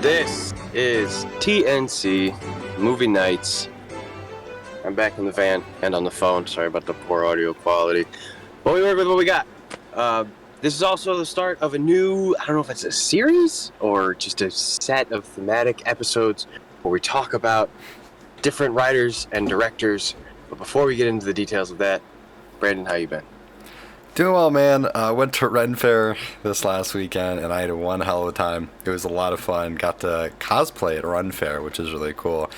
This is TNC Movie Nights. I'm back in the van and on the phone. Sorry about the poor audio quality. But we work with what we got. This is also the start of a new, I don't know if it's a series or just a set of thematic episodes where we talk about different writers and directors. But before we get into the details of that, Brandon, how you been? Doing well, man. Went to Ren Fair this last weekend, and I had one hell of a time. It was a lot of fun. Got to cosplay at Ren Fair, which is really cool.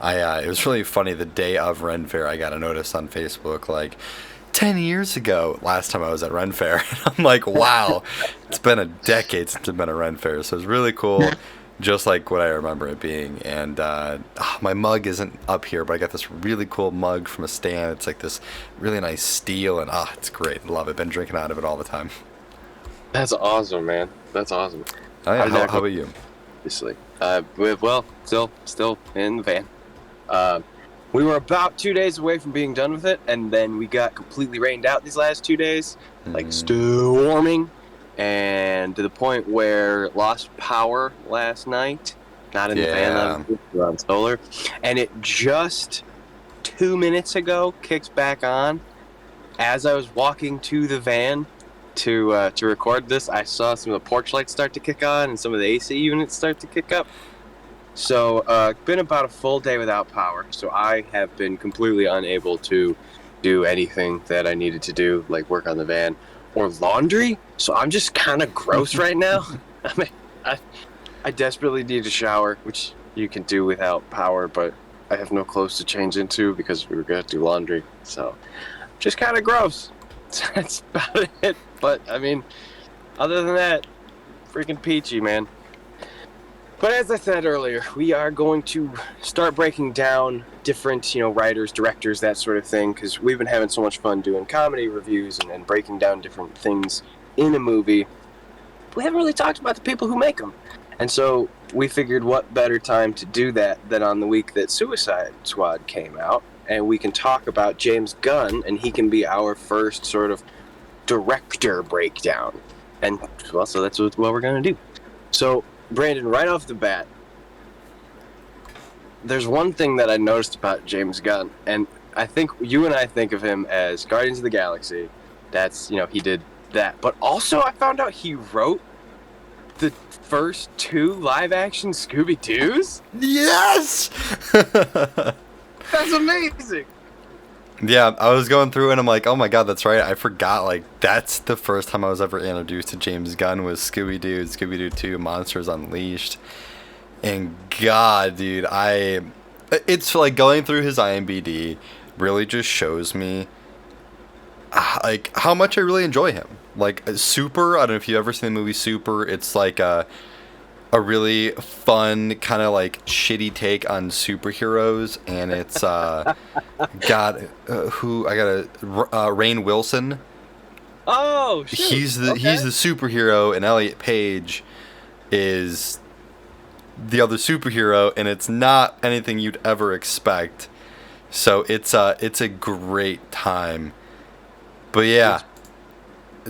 It was really funny. The day of Ren Fair, I got a notice on Facebook like 10 years ago. Last time I was at Ren Fair, and I'm like, wow, it's been a decade since I've been at Ren Fair. So it was really cool, just like what I remember it being. And my mug isn't up here, but I got this really cool mug from a stand. It's like this really nice steel, and it's great. Love it. Been drinking out of it all the time. That's awesome, man. That's awesome. Oh, yeah. How about you? Obviously. Still in the van. We were about 2 days away from being done with it, and then we got completely rained out these last 2 days. Like, storming. And to the point where lost power last night. Not in the van, on solar. And it just 2 minutes ago kicked back on. As I was walking to the van to record this, I saw some of the porch lights start to kick on and some of the AC units start to kick up. So it's been about a full day without power. So I have been completely unable to do anything that I needed to do, like work on the van or laundry. So I'm just kind of gross right now. I mean, I desperately need a shower, which you can do without power, but I have no clothes to change into because we were going to do laundry. So just kind of gross. That's about it. But, I mean, other than that, freaking peachy, man. But as I said earlier, we are going to start breaking down different, writers, directors, that sort of thing, because we've been having so much fun doing comedy reviews and breaking down different things in a movie. We haven't really talked about the people who make them. And so we figured what better time to do that than on the week that Suicide Squad came out. And we can talk about James Gunn, and he can be our first sort of director breakdown. And, well, so that's what we're going to do. So, Brandon, right off the bat, there's one thing that I noticed about James Gunn, and I think you and I think of him as Guardians of the Galaxy. That's, he did that. But also I found out he wrote the first 2 live-action Scooby Doos? Yes! That's amazing! Yeah, I was going through and I'm like, oh my god, that's right. I forgot, that's the first time I was ever introduced to James Gunn was Scooby Doo, Scooby Doo 2, Monsters Unleashed. And god, dude, it's like going through his IMDb really just shows me how much I really enjoy him. Like Super, I don't know if you've ever seen the movie Super. It's like a really fun kind of like shitty take on superheroes, and it's Rainn Wilson. Oh, shoot. He's the superhero, and Elliot Page is the other superhero, and it's not anything you'd ever expect. So it's a great time. But yeah,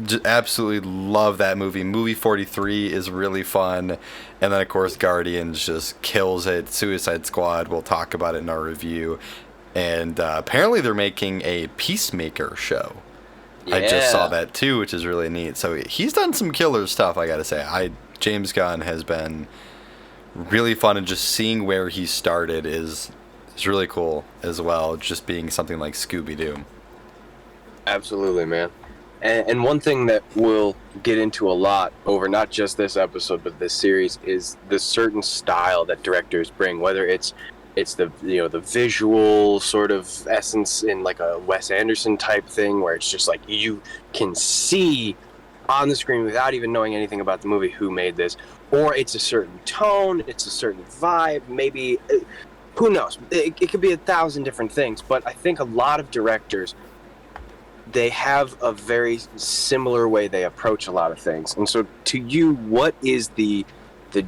just absolutely love that movie. Movie 43 is really fun. And then, of course, Guardians just kills it. Suicide Squad, we'll talk about it in our review. And apparently they're making a Peacemaker show. Yeah. I just saw that, too, which is really neat. So he's done some killer stuff, I gotta say. James Gunn has been really fun, and just seeing where he started is really cool as well, just being something like Scooby Doo. Absolutely, man. And one thing that we'll get into a lot over not just this episode but this series is the certain style that directors bring, whether it's the the visual sort of essence in like a Wes Anderson type thing where it's just like you can see on the screen without even knowing anything about the movie who made this, or it's a certain tone, it's a certain vibe, maybe who knows, it could be 1,000 different things. But I think a lot of directors, they have a very similar way they approach a lot of things. And so to you, what is the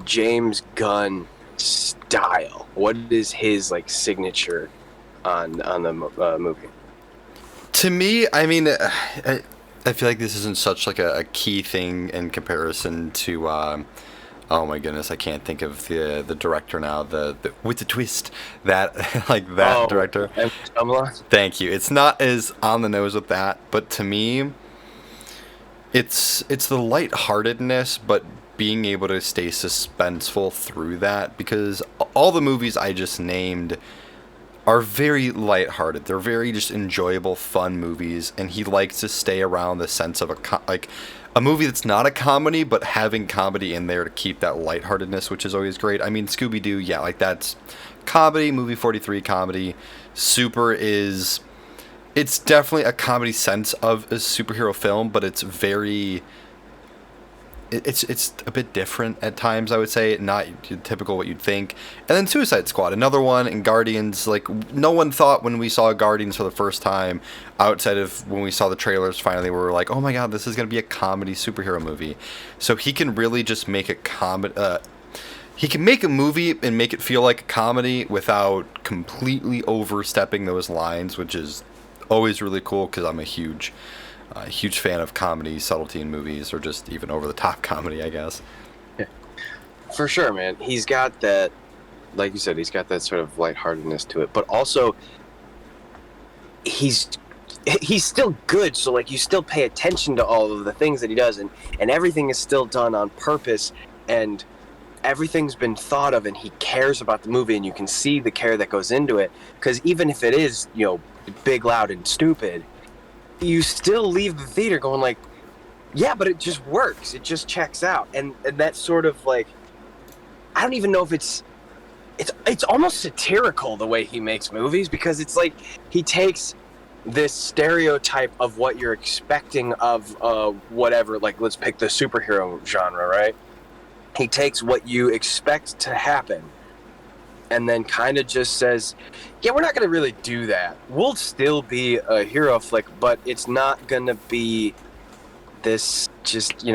James Gunn style? What is his signature on the movie? To me, I mean, I feel like this isn't such a key thing in comparison to Oh my goodness, I can't think of the director now. The with the twist that like that director. M. Shyamalan? Thank you. It's not as on the nose with that, but to me, it's the lightheartedness, but being able to stay suspenseful through that, because all the movies I just named are very lighthearted. They're very just enjoyable, fun movies, and he likes to stay around the sense of like a movie that's not a comedy, but having comedy in there to keep that lightheartedness, which is always great. I mean, Scooby Doo, yeah, like that's comedy. Movie 43 comedy. Super is, it's definitely a comedy sense of a superhero film, but it's very, it's a bit different at times, I would say, not typical what you'd think. And then Suicide Squad, another one, and Guardians. Like, no one thought when we saw Guardians for the first time, outside of when we saw the trailers finally, we were like, oh my god, this is going to be a comedy superhero movie. So he can really just make a comedy. He can make a movie and make it feel like a comedy without completely overstepping those lines, which is always really cool, because I'm a huge fan of comedy, subtlety in movies, or just even over-the-top comedy, I guess. Yeah. For sure, man. He's got that, like you said, he's got that sort of lightheartedness to it, but also he's still good, so like you still pay attention to all of the things that he does, and everything is still done on purpose, and everything's been thought of, and he cares about the movie, and you can see the care that goes into it, because even if it is, big, loud, and stupid, you still leave the theater going like, yeah, but it just works. It just checks out. And that's sort of like, I don't even know if it's almost satirical the way he makes movies, because it's like he takes this stereotype of what you're expecting of whatever, like let's pick the superhero genre, right? He takes what you expect to happen and then kind of just says, yeah, we're not going to really do that. We'll still be a hero flick, but it's not going to be this just,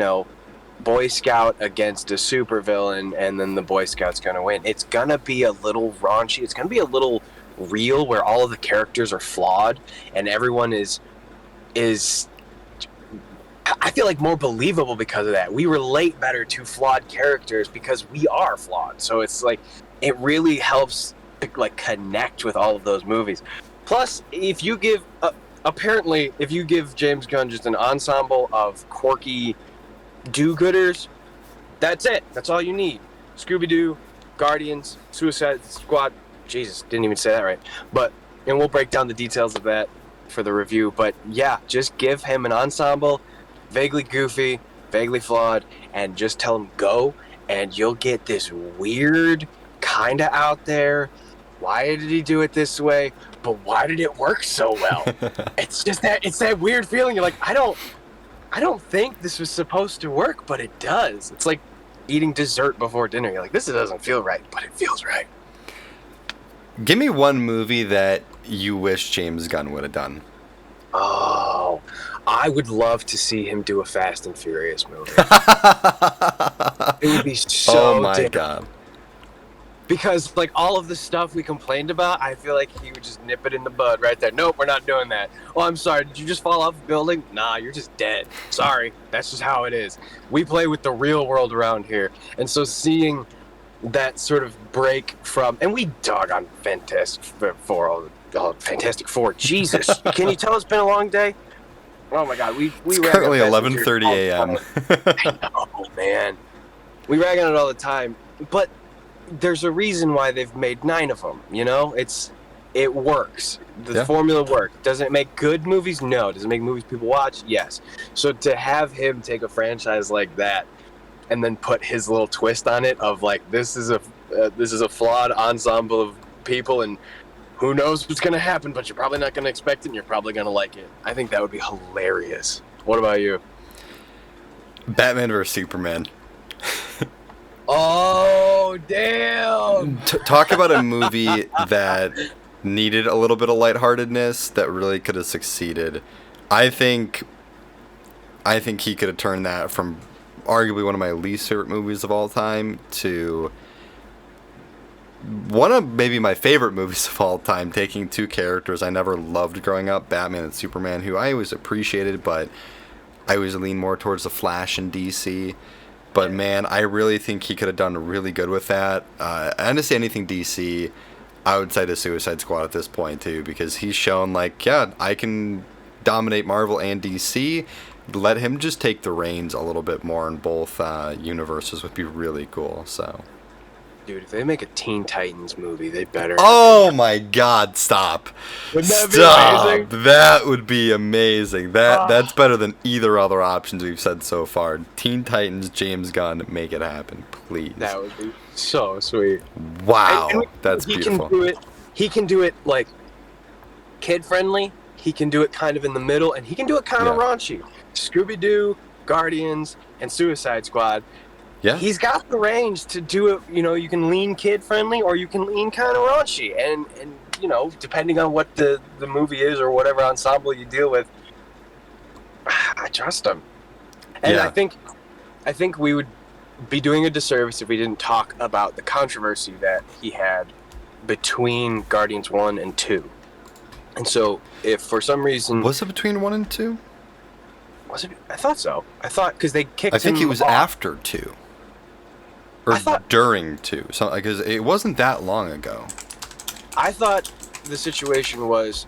Boy Scout against a supervillain and then the Boy Scout's going to win. It's going to be a little raunchy. It's going to be a little real, where all of the characters are flawed and everyone is I feel like more believable because of that. We relate better to flawed characters because we are flawed. So it's like, it really helps like connect with all of those movies. Plus, if you give James Gunn just an ensemble of quirky do-gooders, that's it. That's all you need. Scooby Doo, Guardians, Suicide Squad. Jesus, didn't even say that right. And we'll break down the details of that for the review. But yeah, just give him an ensemble, vaguely goofy, vaguely flawed, and just tell him go, and you'll get this weird, kind of out there, why did he do it this way, but why did it work so well? It's that weird feeling. You're like, I don't think this was supposed to work, but it does. It's like eating dessert before dinner. You're like, this doesn't feel right, but it feels right. Give me one movie that you wish James Gunn would have done. Oh, I would love to see him do a Fast and Furious movie. It would be so oh my different. god. Because, like, all of the stuff we complained about, I feel like he would just nip it in the bud right there. Nope, we're not doing that. Oh, I'm sorry. Did you just fall off a building? Nah, you're just dead. Sorry. That's just how it is. We play with the real world around here. And so seeing that sort of break from... And we dog on Fantastic Four. Jesus. Can you tell it's been a long day? Oh, my God. It's currently 11:30 a.m. I know, man. We rag on it all the time. But... there's a reason why they've made 9 of them, it works. The formula works. Does it make good movies? No. Does it make movies people watch? Yes. So to have him take a franchise like that and then put his little twist on it of like, this is a flawed ensemble of people and who knows what's going to happen, but you're probably not going to expect it and you're probably going to like it. I think that would be hilarious. What about you? Batman vs. Superman. Oh, damn! Talk about a movie that needed a little bit of lightheartedness that really could have succeeded. I think he could have turned that from arguably one of my least favorite movies of all time to one of maybe my favorite movies of all time, taking 2 characters I never loved growing up, Batman and Superman, who I always appreciated, but I always lean more towards the Flash and DC, But man, I really think he could have done really good with that. And to say anything DC, I would say the Suicide Squad at this point too, because he's shown like, yeah, I can dominate Marvel and DC. Let him just take the reins a little bit more in both universes would be really cool. So, dude, if they make a Teen Titans movie, they better. oh my God! Stop! Wouldn't that Stop! be amazing? That would be amazing. That's better than either other options we've said so far. Teen Titans, James Gunn, make it happen, please. That would be so sweet. Wow, And that's beautiful. He can do it like kid friendly. He can do it kind of in the middle, and he can do it kind of raunchy. Scooby Doo, Guardians, and Suicide Squad. Yeah. He's got the range to do it. You know, you can lean kid friendly, or you can lean kind of raunchy, and you know, depending on what the movie is or whatever ensemble you deal with, I trust him. And I think we would be doing a disservice if we didn't talk about the controversy that he had between Guardians 1 and 2. And so, if for some reason... Was it between 1 and 2? Was it? I thought so. I thought, because they kicked him I think it was off. after 2. Or during 2. So, because it wasn't that long ago. I thought the situation was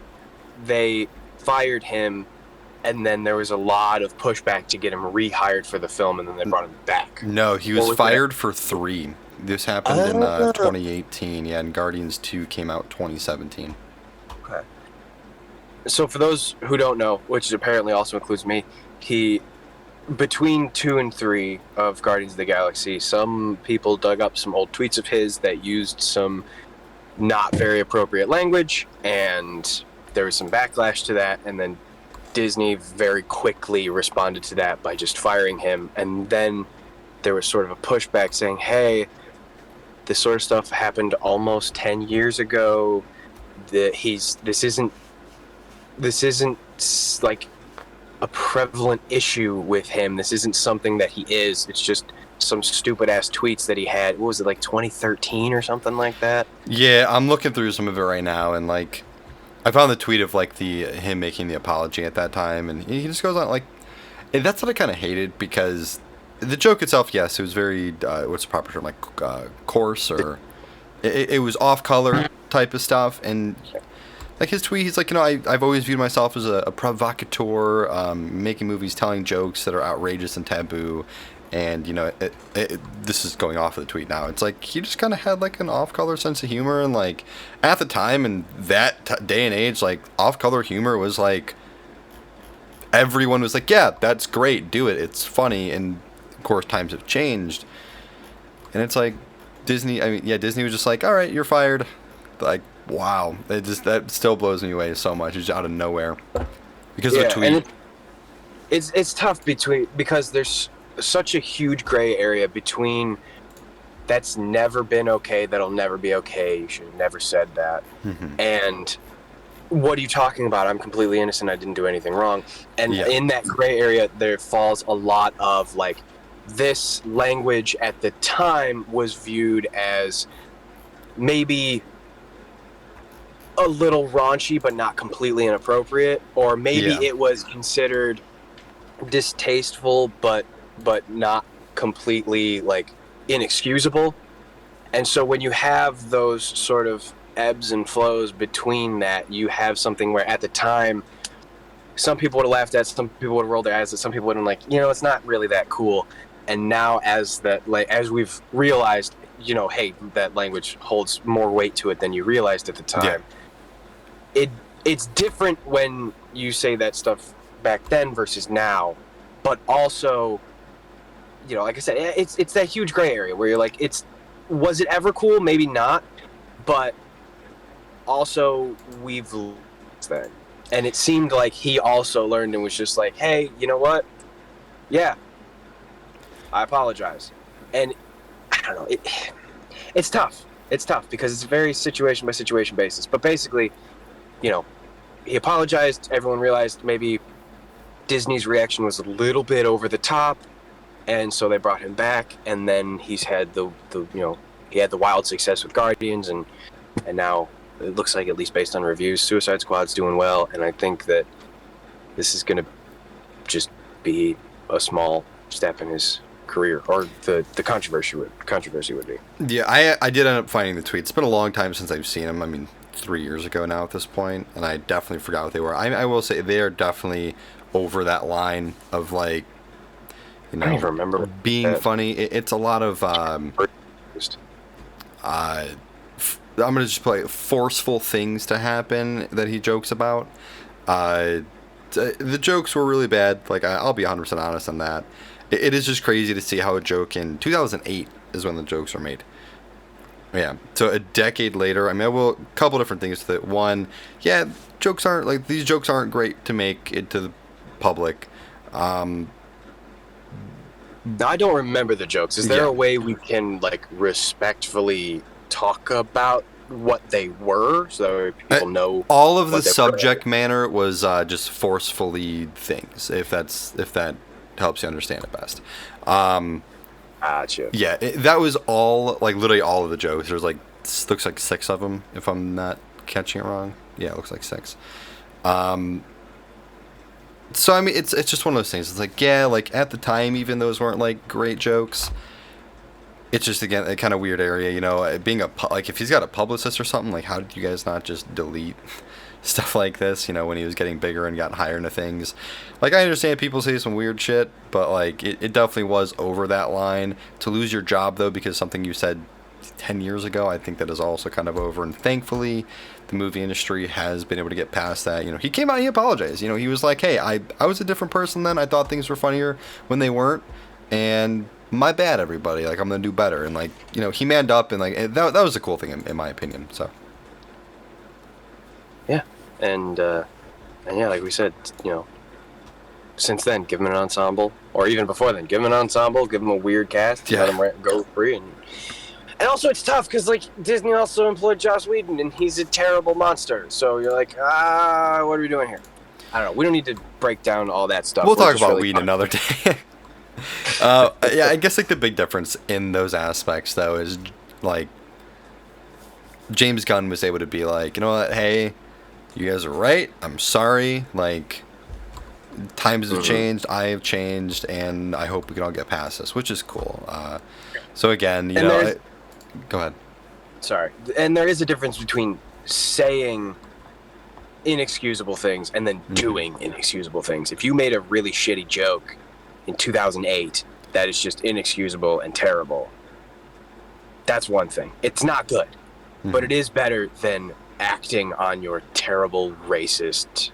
they fired him, and then there was a lot of pushback to get him rehired for the film, and then they brought him back. No, he was fired for 3. This happened in 2018, yeah, and Guardians 2 came out 2017. Okay. So for those who don't know, which apparently also includes me, between 2 and 3 of Guardians of the Galaxy, some people dug up some old tweets of his that used some not very appropriate language, and there was some backlash to that, and then Disney very quickly responded to that by just firing him. And then there was sort of a pushback saying, hey, this sort of stuff happened almost 10 years ago. This isn't like a prevalent issue with him. This isn't something that he is. It's just some stupid ass tweets that he had. What was it, like 2013 or something like that? Yeah, I'm looking through some of it right now, and like I found the tweet of like him making the apology at that time, and he just goes on like, and that's what I kind of hated, because the joke itself, yes, it was very what's the proper term, like coarse, or it was off color type of stuff, and like his tweet, he's like, you know, I've always viewed myself as a provocateur, making movies, telling jokes that are outrageous and taboo. And, you know, this is going off of the tweet now. It's like he just kind of had like an off-color sense of humor. And like at the time in that day and age, like off-color humor was like, everyone was like, yeah, that's great. Do it. It's funny. And of course, times have changed. And it's like Disney was just like, all right, you're fired. Like, wow. That still blows me away so much. It's out of nowhere. Because of a tweet. And it's tough because there's such a huge gray area between that's never been okay, that'll never be okay, you should have never said that, and what are you talking about? I'm completely innocent, I didn't do anything wrong. And in that gray area there falls a lot of like, this language at the time was viewed as maybe a little raunchy but not completely inappropriate, or maybe it was considered distasteful but not completely like inexcusable. And so when you have those sort of ebbs and flows between that, you have something where at the time some people would have laughed at, some people would have rolled their eyes at, some people would have been like, you know, it's not really that cool. And now as we've realized, you know, hey, that language holds more weight to it than you realized at the time. It's different when you say that stuff back then versus now, but also, you know, like I said, it's that huge gray area where you're like, was it ever cool? Maybe not, but also we've learned that. And it seemed like he also learned and was just like, hey, you know what? Yeah, I apologize. And I don't know, it's tough. It's tough because it's a very situation by situation basis. But basically, you know, he apologized. Everyone realized maybe Disney's reaction was a little bit over the top, and so they brought him back. And then he's had the he had the wild success with Guardians, and now it looks like, at least based on reviews, Suicide Squad's doing well. And I think that this is going to just be a small step in his career, or the controversy would be. Yeah, I did end up finding the tweets. It's been a long time since I've seen them. I mean, 3 years ago now at this point, and I definitely forgot what they were. I will say they are definitely over that line of, like, you know, I don't even remember being funny. It's a lot of I'm gonna just play forceful things to happen that he jokes about. The jokes were really bad. Like, I'll be 100% honest on that. It is just crazy to see how a joke in 2008 is when the jokes were made. Yeah, so a decade later, I mean, a couple different things with it. One, yeah, these jokes aren't great to make it to the public. I don't remember the jokes. Is there a way we can, like, respectfully talk about what they were so that people know? All of the subject matter was just forcefully things, if that helps you understand it best. Gotcha. Yeah, that was all, like, literally all of the jokes. There's, like, looks like 6 of them, if I'm not catching it wrong. Yeah, it looks like 6. So, I mean, it's just one of those things. It's like, yeah, like, at the time, even those weren't, like, great jokes. It's just, again, a kind of weird area, you know, being like, if he's got a publicist or something, like, how did you guys not just delete stuff like this, you know, when he was getting bigger and got higher into things? Like, I understand people say some weird shit, but, like, it definitely was over that line. To lose your job, though, because something you said 10 years ago, I think that is also kind of over. And thankfully, the movie industry has been able to get past that. You know, he came out and he apologized. You know, he was like, hey, I was a different person then. I thought things were funnier when they weren't. And my bad, everybody. Like, I'm going to do better. And, like, you know, he manned up, and, like, that was a cool thing, in my opinion. So. Yeah. And yeah, like we said, you know, since then, give him an ensemble, or even before then, give him an ensemble, give him a weird cast, let him go free. And also, it's tough because, like, Disney also employed Joss Whedon, and he's a terrible monster. So you're like, what are we doing here? I don't know. We don't need to break down all that stuff. We'll talk about Whedon another day. Yeah, I guess, like, the big difference in those aspects, though, is, like, James Gunn was able to be like, you know what, hey, you guys are right. I'm sorry. Like, times have changed. I have changed, and I hope we can all get past this, which is cool. So again, you know, go ahead. Sorry. And there is a difference between saying inexcusable things and then doing inexcusable things. If you made a really shitty joke in 2008 that is just inexcusable and terrible, that's one thing. It's not good, but it is better than acting on your terrible racist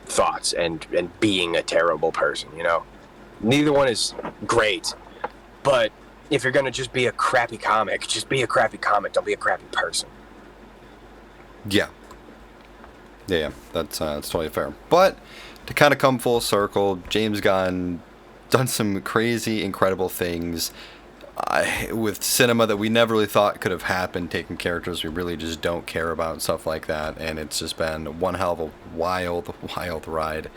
thoughts and being a terrible person, you know? Neither one is great, but if you're gonna just be a crappy comic, just be a crappy comic. Don't be a crappy person. Yeah. Yeah, that's totally fair. But to kind of come full circle, James Gunn done some crazy, incredible things with cinema that we never really thought could have happened, taking characters we really just don't care about, stuff like that. And it's just been one hell of a wild, wild ride.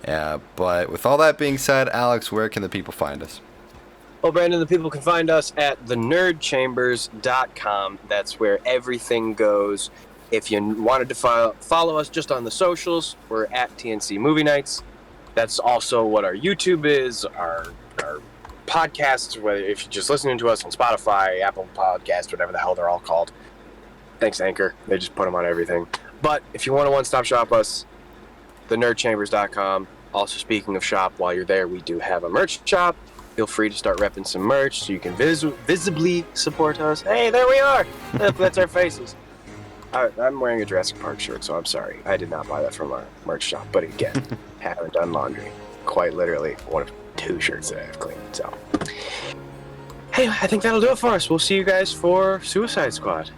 But with all that being said, Alex, where can the people find us? Well, Brandon, the people can find us at thenerdchambers.com. That's where everything goes. If you wanted to follow us just on the socials, we're at TNC Movie Nights. That's also what our YouTube is, our podcasts, whether if you're just listening to us on Spotify, Apple Podcasts, whatever the hell they're all called. Thanks, Anchor. They just put them on everything. But if you want to one-stop shop us, thenerdchambers.com. Also, speaking of shop, while you're there, we do have a merch shop. Feel free to start repping some merch so you can visibly support us. Hey, there we are. That's our faces. I'm wearing a Jurassic Park shirt, so I'm sorry. I did not buy that from our merch shop. But again, haven't done laundry. Quite literally one of 2 shirts that I've cleaned. So, hey, I think that'll do it for us. We'll see you guys for Suicide Squad.